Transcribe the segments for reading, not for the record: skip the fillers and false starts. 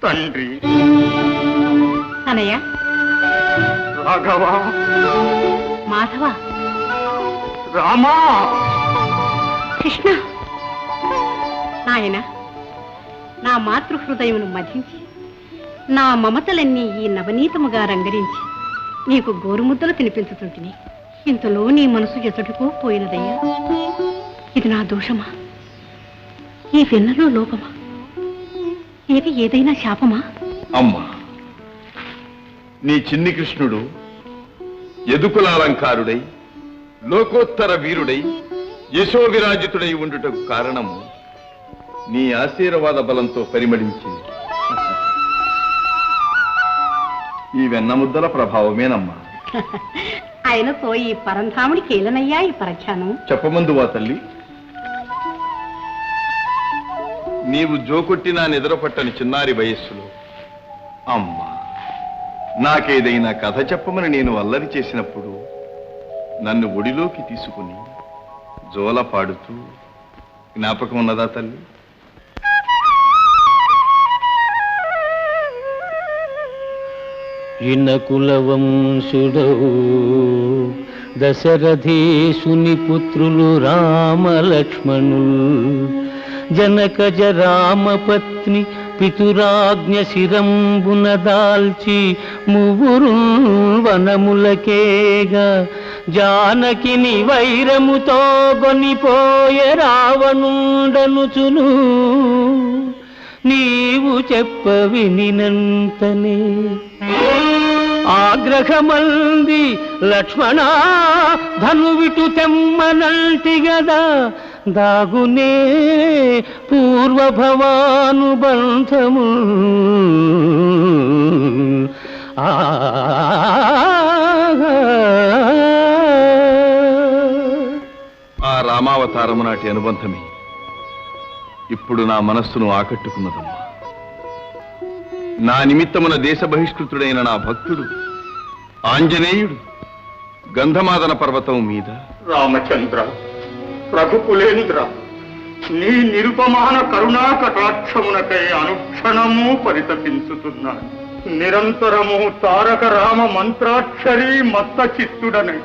తండ్రి. అనయ్య, రాఘవ, మాధవ, రామా, కృష్ణ. నాయన, నా మాతృహృదయమును మధించి నా మమతలన్నీ ఈ నవనీతముగా రంగరించి నీకు గోరుముద్దలు తినిపించుతుంటిని. ఇంతలో నీ మనసు ఎతడుకో పోయినదయ్యా. ఇది నా దోషమా? ఈ వెన్నలో లోపమా? ఇది ఏదైనా శాపమా? అమ్మా, నీ చిన్ని కృష్ణుడు యదుకులాలంకారుడై లోకోత్తర వీరుడై యశోవిరాజితుడై ఉండుటకు కారణము నీ ఆశీర్వాద బలంతో పరిమళించింది. ఈ వెన్నముద్దల ప్రభావమేనమ్మా. ఆయనతో ఈ పరంధాముడికి ఏలనయ్యా ఈ పరఖ్యానం? చెప్పమందువా తల్లి? నీవు జోకొట్టినా నిద్రపట్టని చిన్నారి వయస్సులో అమ్మా, నాకేదైనా కథ చెప్పమని నేను అల్లరి చేసినప్పుడు నన్ను ఒడిలోకి తీసుకుని జోల పాడుతూ జ్ఞాపకం ఉన్నదా తల్లి? ఇనకులవంశుడౌ దశరథేశుని పుత్రులు రామలక్ష్మణులు, జనకజ రామపత్ని పితురాజ్ఞ శిరంబున దాల్చి మువురు వనములకేగా, జానకిని వైరముతో గొనిపోయే రావణుండనుచును నీవు చెప్ప వినినంతనే. ఆగ్రహమంది లక్ష్మణ ధనువిటు తెమ్మనంటి గదా, దాగునే పూర్వభవానుబంధము. ఆ రామావతారము నాటి అనుబంధమే ఇప్పుడు నా మనస్సును ఆకట్టుకున్నదమ్మా. నా నిమిత్తమున దేశ బహిష్కృతుడైన నా భక్తుడు ఆంజనేయుడు గంధమాదన పర్వతం మీద రామచంద్ర, రఘుకులేంద్ర, నీ నిరుపమాన కరుణా కటాక్షమునకై అనుక్షణము పరితపించుతున్నాను. నిరంతరము తారక రామ మంత్రాక్షరీ మత్త చిత్తుడనై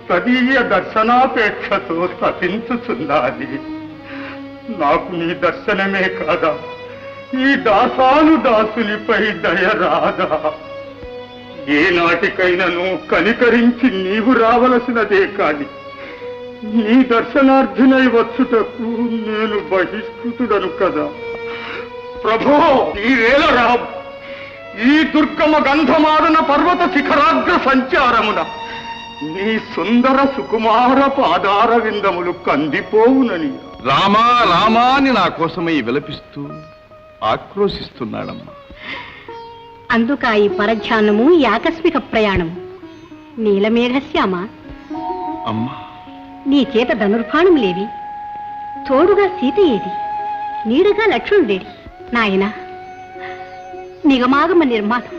తదీయ దర్శనాపేక్షతో తపించుచున్నాది. నాకు నీ దర్శనమే కాదా, ఈ దాసాను దాసునిపై దయ రాదా? ఏ నాటికైనను కనికరించి నీవు రావలసినదే కాని నీ దర్శనార్థినై వచ్చుటకు నేను బహిష్కృతుడను కదా. ప్రభో, ఈ వేళ రావు. ఈ దుర్గమ గంధమాదన పర్వత శిఖరాగ్ర సంచారమున నీ సుందర సుకుమార పాదార విందములు కందిపోవునని రామా రామా అని నా కోసమై విలపిస్తూ ఆక్రోశిస్తున్నాడమ్మా. అందుక ఈ పరధ్యానము, ఈ ఆకస్మిక ప్రయాణము. నీలమేఘశ్యామ, అమ్మా, నీ చేత ధనుర్బాణం లేవి, తోడుగా సీత ఏది, నీడుగా లక్ష్మణుడేడి? నాయనా, నిగమాగమ నిర్మాణం,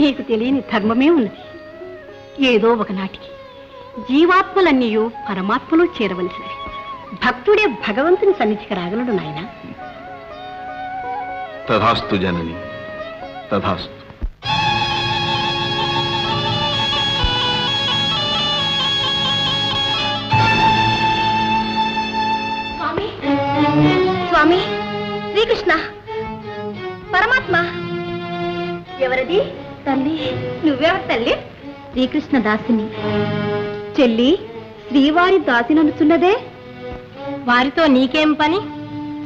నీకు తెలియని ధర్మమే ఉన్నది. ఏదో ఒకనాటికి జీవాత్మలన్నీయు పరమాత్మలో చేరవలసినవి. భక్తుడే భగవంతుని సన్నిధికి రాగలడు నాయన. తథాస్తు జనని, తథాస్తు. స్వామి, స్వామి, శ్రీకృష్ణ పరమాత్మ. ఎవరది? తల్లి. నువ్వెవరు తల్లి? శ్రీకృష్ణ దాసిని. చెల్లి, శ్రీవారి దాసిననుచున్నదే, వారితో నీకేం పని?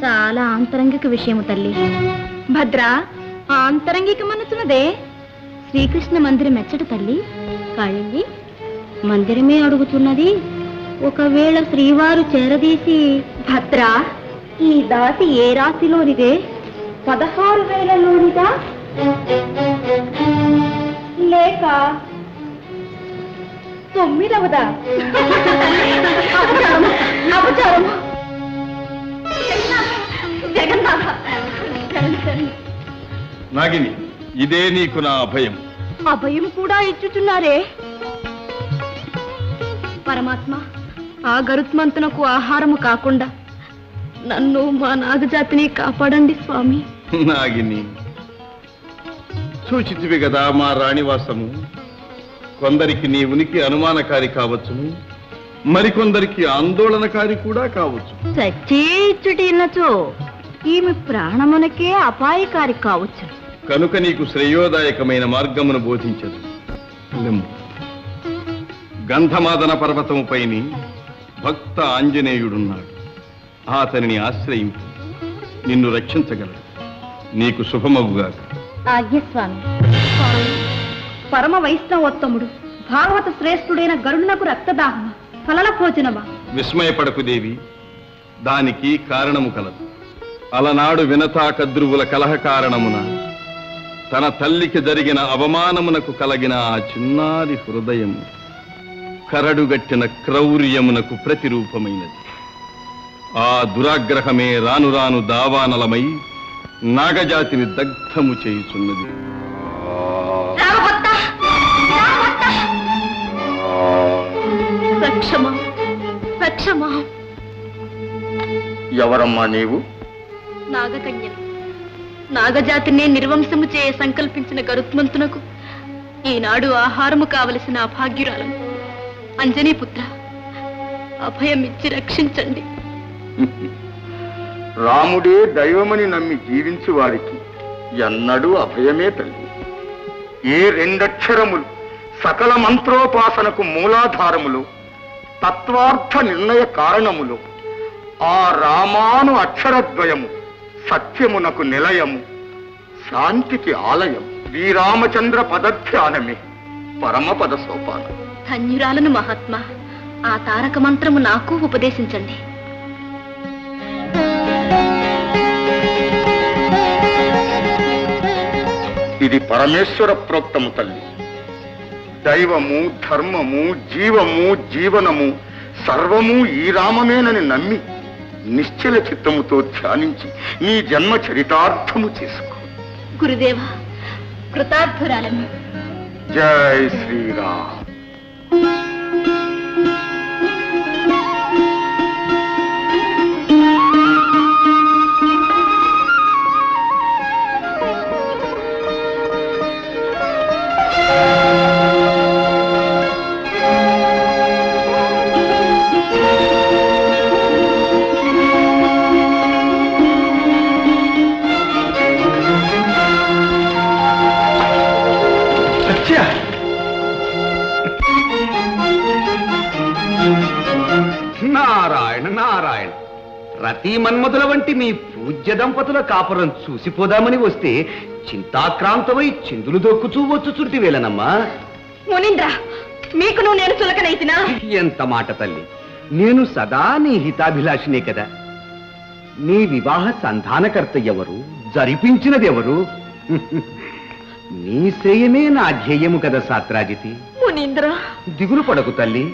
చాలా ఆంతరంగిక విషయము తల్లి. భద్ర, ఆంతరంగికమనుచున్నదే. శ్రీకృష్ణ మందిరం ఎచ్చట తల్లి? కాళింది, మందిరమే అడుగుతున్నది. ఒకవేళ శ్రీవారు చేరదీసి. భద్ర, ఈ దాసి ఏ రాశిలోనిదే? 16,000లోనిదా లేక 9వదా? అపచారము. జగన్నాథ, నాగిని, ఇదే నీకు నా అభయం. అభయం కూడా ఇచ్చుచున్నారే. పరమాత్మ, ఆ గరుత్మంతునకు ఆహారము కాకుండా నన్ను మా నాగజాతిని కాపాడండి స్వామి. నాగిని, సూచితివి కదా మా రాణివాసము. కొందరికి నీ ఉనికి అనుమానకారి కావచ్చును, మరికొందరికి ఆందోళనకారి కూడా కావచ్చు. సచ్చేచ్చుటిన్నచో ఈమె ప్రాణమునకే అపాయకారి కావచ్చు. కనుక నీకు శ్రేయోదాయకమైన మార్గమును బోధించదు. లెమ్ము. గంధమాదన పర్వతముపైని భక్త ఆంజనేయుడున్నాడు. అతనిని ఆశ్రయింపు, నిన్ను రక్షించగలడు. నీకు శుభమగుగాక. ఆజ్ఞస్వామి. పరమ వైష్ణవోత్తముడు భాగవత శ్రేష్ఠుడైన గరుడునకు రక్తదాహమా, ఫలన భోజనమా? విస్మయపడకు దేవి, దానికి కారణము కలదు. అలనాడు వినతా కద్రువుల కలహ కారణమున తన తల్లికి జరిగిన అవమానమునకు కలిగిన ఆ చిన్నారి హృదయము కరడుగట్టిన క్రౌర్యమునకు ప్రతిరూపమైనది. ఆ దురాగ్రహమే రాను రాను దావానలమై నాగజాతిని దగ్ధము చేయుచున్నది. ఎవరమ్మా నీవు? నాగకన్యను. నాగజాతినే నిర్వంశము చేయ సంకల్పించిన గరుత్మంతునకు ఈనాడు ఆహారము కావలసిన అభాగ్యురాలను. అంజనీపుత్ర, అభయమిచ్చి రక్షించండి. రాముడే దైవమని నమ్మి జీవించు వారికి ఎన్నడూ అభయమే తల్లి. ఏ రెండక్షరములు సకల మంత్రోపాసనకు మూలాధారములు, తత్వార్థ నిర్ణయ కారణములు, ఆ రామాను అక్షరద్వయము సత్యమునకు నిలయము, శాంతికి ఆలయం. శ్రీరామచంద్ర పదధ్యానమే పరమపద సోపానం. ధన్యురాలను మహాత్మా. ఆ తారక మంత్రము నాకు ఉపదేశించండి. ఇది పరమేశ్వర ప్రోక్తము తల్లి. దైవము, ధర్మము, జీవము, జీవనము సర్వము ఈ రామమేనని నమ్మి నిశ్చల చిత్తముతో ధ్యానించి నీ జన్మ చరితార్థము చేసుకో. గురుదేవా, కృతార్థురాలను. జై శ్రీరామ్. నారాయణ నారాయణ, రతి మన్మధుల వంటి మీ పూజ్య దంపతుల కాపురం చూసిపోదామని వస్తే చింతాక్రాంతమై చిందులు దొక్కుచూ వచ్చుచుంటి వేలనమ్మా. మునీంద్ర, మీకు నువ్వు నేను చులకనైతినా? ఎంత మాట తల్లి, నేను సదా నీ హితాభిలాషినే కదా. నీ వివాహ సంధానకర్త ఎవరు, జరిపించినది ఎవరు? నీ శ్రేయమే నా ధ్యేయము కదా సాత్రాజితి. మునీంద్ర, దిగులు పడకు తల్లి.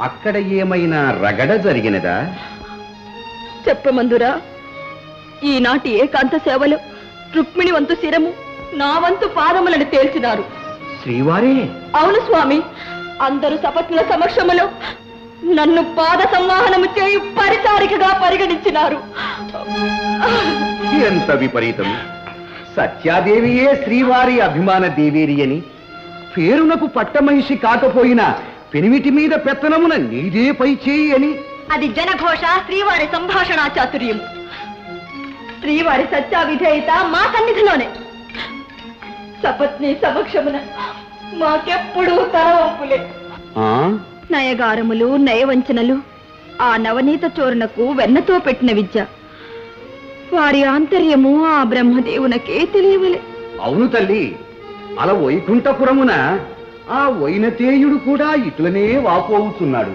అక్కడ ఏమైనా రగడ జరిగినదా? చెప్పమందురా. ఈనాటి ఏకాంత సేవలో రుక్మిణి వంతు శిరము, నా వంతు పాదములను తేల్చినారు. శ్రీవారే? అవును స్వామి. అందరు సపత్నుల సమక్షములో నన్ను పాద సంవాహనము చేయు పరిచారికగా పరిగణించినారు. ఎంత విపరీతం! సత్యాదేవియే శ్రీవారి అభిమాన దేవేరి అని, పేరునకు పట్టమహిషి కాకపోయినా పెనిమిటి మీద పెత్తనమున నీదే పై చేయి అని. అది జనఘోష, శ్రీవారి సంభాషణ చాతుర్యం. శ్రీవారి సత్య విధేయత మా సన్నిధిలోనే. సపత్ని సమక్షమున మాకెప్పుడు తలవంపులే. నయగారములు, నయవంచనలు ఆ నవనీత చోరునకు వెన్నతో పెట్టిన విద్య. వారి ఆంతర్యము ఆ బ్రహ్మదేవునకే తెలియవలే. అవును తల్లి, అలా వైకుంఠపురమున ఆ వైనతేయుడు కూడా ఇట్లనే వాపోవుతున్నాడు.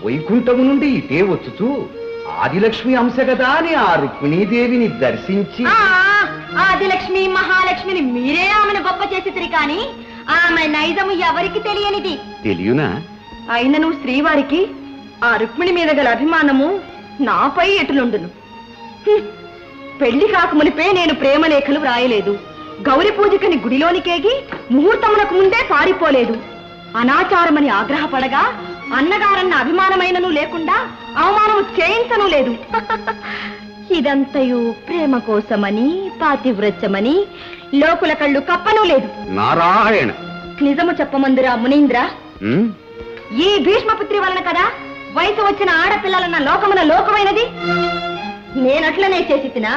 వైకుంఠము నుండి ఇటే వచ్చుచూ ఆదిలక్ష్మి అంశ కదా అని ఆ రుక్మిణీదేవిని దర్శించి. ఆదిలక్ష్మి మహాలక్ష్మిని మీరే ఆమెను గొప్ప చేసితిరి కాని ఆమె నైజము ఎవరికి తెలియనిది. తెలియనా? అయినను శ్రీవారికి ఆ రుక్మిణి మీద గల అభిమానము నాపై ఎటులుండును. పెళ్లి కాకమునిపే నేను ప్రేమలేఖలు వ్రాయలేదు. గౌరి పూజకని గుడిలోనికేగి ముహూర్తమునకు ముందే పారిపోలేదు. అనాచారమని ఆగ్రహపడగా అన్నగారన్న అభిమానమైనను లేకుండా అవమానము చేయించను లేదు. ఇదంతయు ప్రేమ కోసమని పాతివ్రత్యమని లోకుల కళ్ళు కప్పనూ లేదు. నారాయణ. నిజము చెప్పమందురా మునీంద్ర. ఉమ్, ఈ భీష్మపుత్రి వలన కదా వయసు వచ్చిన ఆడపిల్లలన్న లోకమున లోకమైనది. నేనట్లనే చేసి తినా.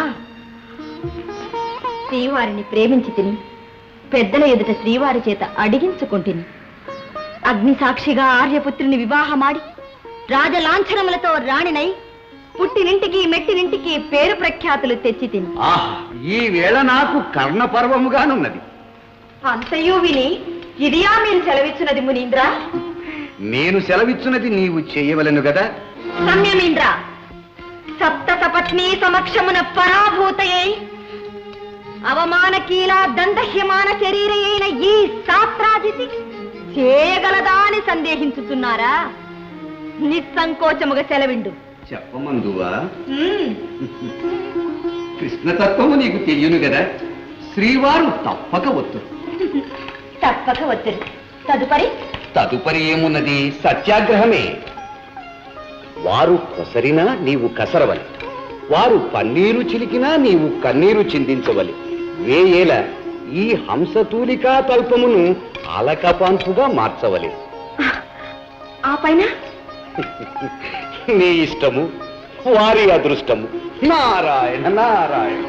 శ్రీవారిని ప్రేమించి తిని పెద్దల ఎదుట శ్రీవారి చేత అడిగించుకుంటుని అగ్ని సాక్షిగా ఆర్యపుత్రిని వివాహమాడి రాజలాంఛనములతో రాణినై పుట్టినింటికి మెట్టినింటికి పేరు ప్రఖ్యాతులు తెచ్చి తిని ఆహా, ఈ వేళ నాకు కర్ణపర్వముగానున్నది. అంతయు విని ఇదియా మీరు సెలవిచ్చినది మునీంద్ర? నేను సెలవిచ్చున్నది నీవు చేయవలెను గదా. సంయమీంద్ర, సప్త సపత్ని సమక్షమున పరాభూతయై అవమానకీల దందహ్యమాన శరీరైన ఈ శాస్త్రాజితి చేయగలదా అని సందేహించుతున్నారా? నిస్సంకోచముగా సెలవిండు. చెప్పమందువా? కృష్ణతత్వము నీకు తెలియను గదా. శ్రీవారు తప్పక వద్దు. తప్పక వద్దు. తదుపరి ఏమున్నది? సత్యాగ్రహమే. వారు కొసరినా నీవు కసరవలి, వారు పన్నీరు చిలికినా నీవు కన్నీరు చిందించవలి. వేయేల ఈ హంసతూలికా తల్పమును అలకపాన్పుగా మార్చవలి. ఆ పైన నీ ఇష్టము, వారి అదృష్టము. నారాయణ నారాయణ.